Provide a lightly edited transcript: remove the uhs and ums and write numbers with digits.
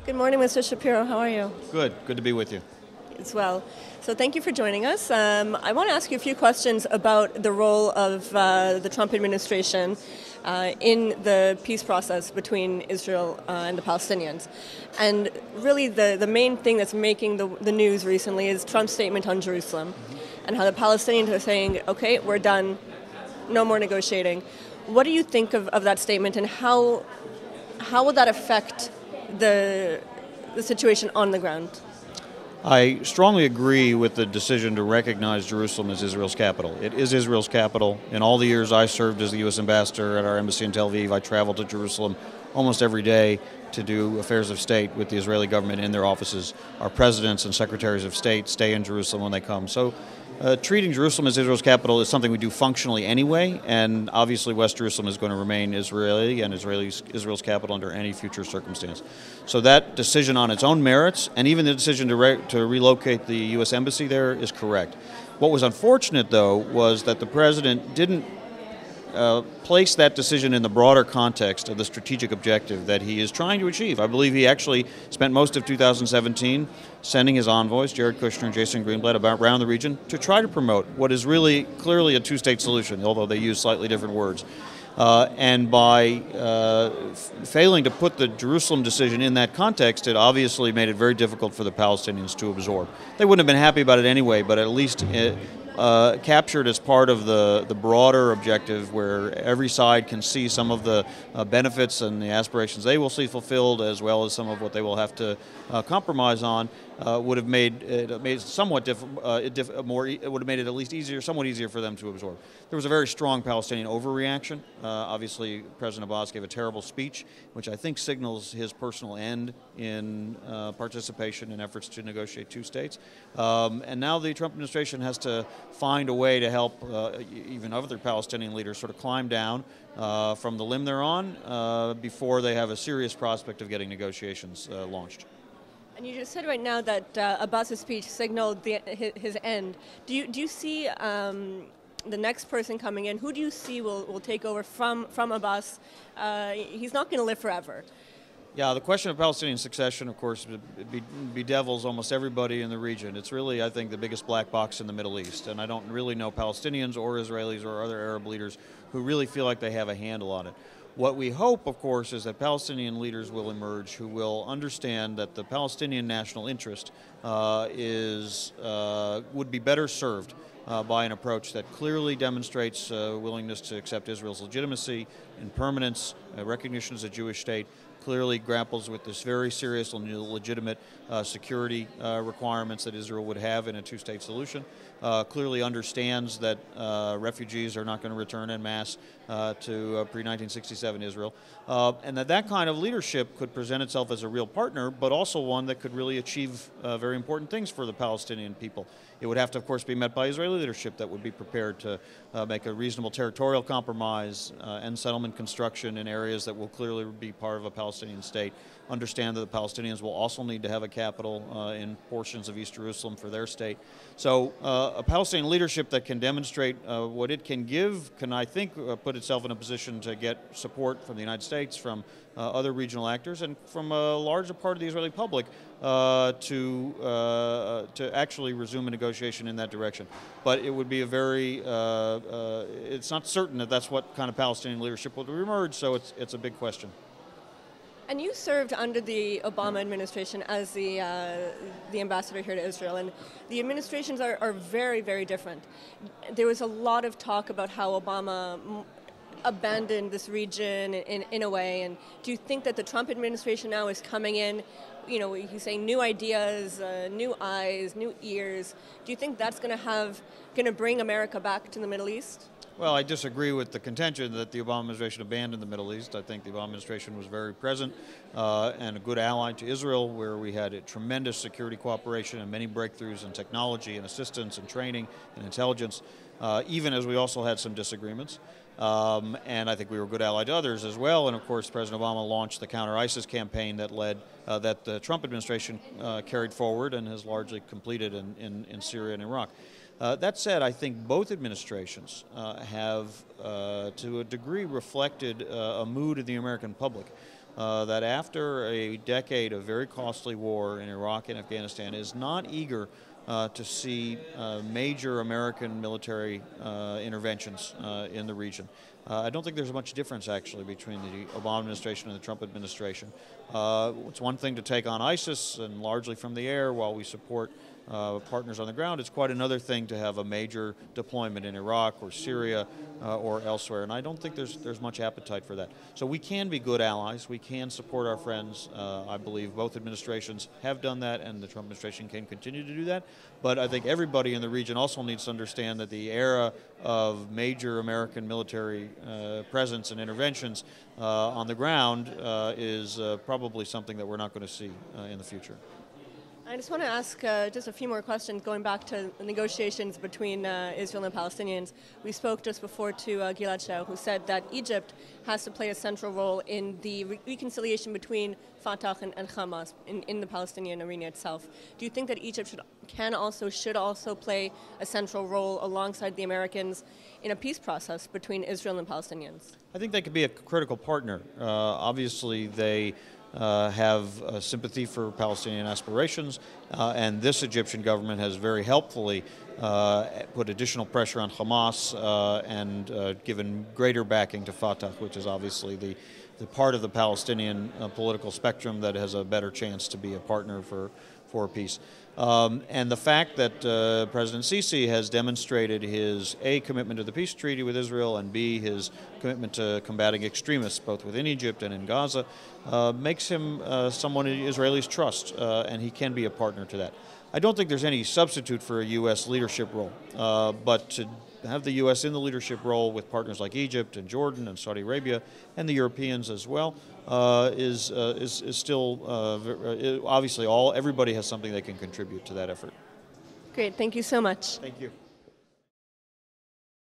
Good morning, Mr. Shapiro. How are you? Good. Good to be with you. As well. So thank you for joining us. I want to ask you a few questions about the role of the Trump administration in the peace process between Israel and the Palestinians. And really the main thing that's making the news recently is Trump's statement on Jerusalem and how the Palestinians are saying, okay, we're done, no more negotiating. What do you think of that statement, and how will that affect the situation on the ground? I strongly agree with the decision to recognize Jerusalem as Israel's capital. It is Israel's capital. In all the years I served as the U.S. ambassador at our embassy in Tel Aviv, I traveled to Jerusalem almost every day to do affairs of state with the Israeli government in their offices. Our presidents and secretaries of state stay in Jerusalem when they come. So treating Jerusalem as Israel's capital is something we do functionally anyway, and obviously West Jerusalem is going to remain Israeli and Israel's capital under any future circumstance. So that decision on its own merits, and even the decision to relocate the U.S. embassy there, is correct. What was unfortunate, though, was that the president didn't place that decision in the broader context of the strategic objective that he is trying to achieve. I believe he actually spent most of 2017 sending his envoys, Jared Kushner and Jason Greenblatt, around the region to try to promote what is really clearly a two-state solution, although they use slightly different words. And by failing to put the Jerusalem decision in that context, it obviously made it very difficult for the Palestinians to absorb. They wouldn't have been happy about it anyway, but at least it captured as part of the broader objective where every side can see some of the benefits and the aspirations they will see fulfilled, as well as some of what they will have to compromise on, would have made it somewhat it would have made it at least somewhat easier for them to absorb. There was a very strong Palestinian overreaction. Obviously, President Abbas gave a terrible speech, which I think signals his personal end in participation in efforts to negotiate two states. And now the Trump administration has to find a way to help even other Palestinian leaders sort of climb down from the limb they're on before they have a serious prospect of getting negotiations launched. And you just said right now that Abbas's speech signaled his end. Do you see the next person coming in? Who do you see will take over from Abbas? He's not going to live forever. Yeah, the question of Palestinian succession, of course, bedevils almost everybody in the region. It's really, I think, the biggest black box in the Middle East, and I don't really know Palestinians or Israelis or other Arab leaders who really feel like they have a handle on it. What we hope, of course, is that Palestinian leaders will emerge who will understand that the Palestinian national interest would be better served by an approach that clearly demonstrates willingness to accept Israel's legitimacy and permanence, recognition as a Jewish state, clearly grapples with this very serious and legitimate security requirements that Israel would have in a two-state solution, clearly understands that refugees are not going to return en masse to pre-1967 Israel, and that kind of leadership could present itself as a real partner, but also one that could really achieve very important things for the Palestinian people. It would have to, of course, be met by Israeli leadership that would be prepared to make a reasonable territorial compromise, end settlement construction in areas that will clearly be part of a Palestinian state, understand that the Palestinians will also need to have a capital in portions of East Jerusalem for their state. So a Palestinian leadership that can demonstrate what it can give can, I think, put itself in a position to get support from the United States, from other regional actors, and from a larger part of the Israeli public to actually resume a negotiation in that direction. But it would be a very, it's not certain that that's what kind of Palestinian leadership will emerge, so it's a big question. And you served under the Obama administration as the ambassador here to Israel, and the administrations are very, very different. There was a lot of talk about how Obama abandoned this region in a way, and do you think that the Trump administration now is coming in, you know, he's saying new ideas, new eyes, new ears? Do you think that's going to bring America back to the Middle East? Well, I disagree with the contention that the Obama administration abandoned the Middle East. I think the Obama administration was very present and a good ally to Israel, where we had a tremendous security cooperation and many breakthroughs in technology and assistance and training and intelligence, even as we also had some disagreements. And I think we were a good ally to others as well. And of course, President Obama launched the counter-ISIS campaign that that the Trump administration carried forward and has largely completed in Syria and Iraq. That said, I think both administrations have, to a degree, reflected a mood of the American public that after a decade of very costly war in Iraq and Afghanistan is not eager to see major American military interventions in the region. I don't think there's much difference, actually, between the Obama administration and the Trump administration. It's one thing to take on ISIS, and largely from the air, while we support partners on the ground. It's quite another thing to have a major deployment in Iraq or Syria or elsewhere, and I don't think there's much appetite for that. So we can be good allies. We can support our friends. I believe both administrations have done that, and the Trump administration can continue to do that. But I think everybody in the region also needs to understand that the era of major American military presence and interventions on the ground is probably something that we're not going to see in the future. I just want to ask just a few more questions going back to the negotiations between Israel and Palestinians. We spoke just before to Gilad Shaw, who said that Egypt has to play a central role in the reconciliation between Fatah and Hamas in the Palestinian arena itself. Do you think that Egypt should also play a central role alongside the Americans in a peace process between Israel and Palestinians? I think they could be a critical partner. Obviously, they have sympathy for Palestinian aspirations, and this Egyptian government has very helpfully put additional pressure on Hamas and given greater backing to Fatah, which is obviously the part of the Palestinian political spectrum that has a better chance to be a partner for peace. And the fact that President Sisi has demonstrated his A, commitment to the peace treaty with Israel, and B, his commitment to combating extremists both within Egypt and in Gaza makes him someone Israelis trust, and he can be a partner to that. I don't think there's any substitute for a U.S. leadership role, but to have the U.S. in the leadership role with partners like Egypt and Jordan and Saudi Arabia and the Europeans as well is still obviously everybody has something they can contribute to that effort. Great, thank you so much. Thank you.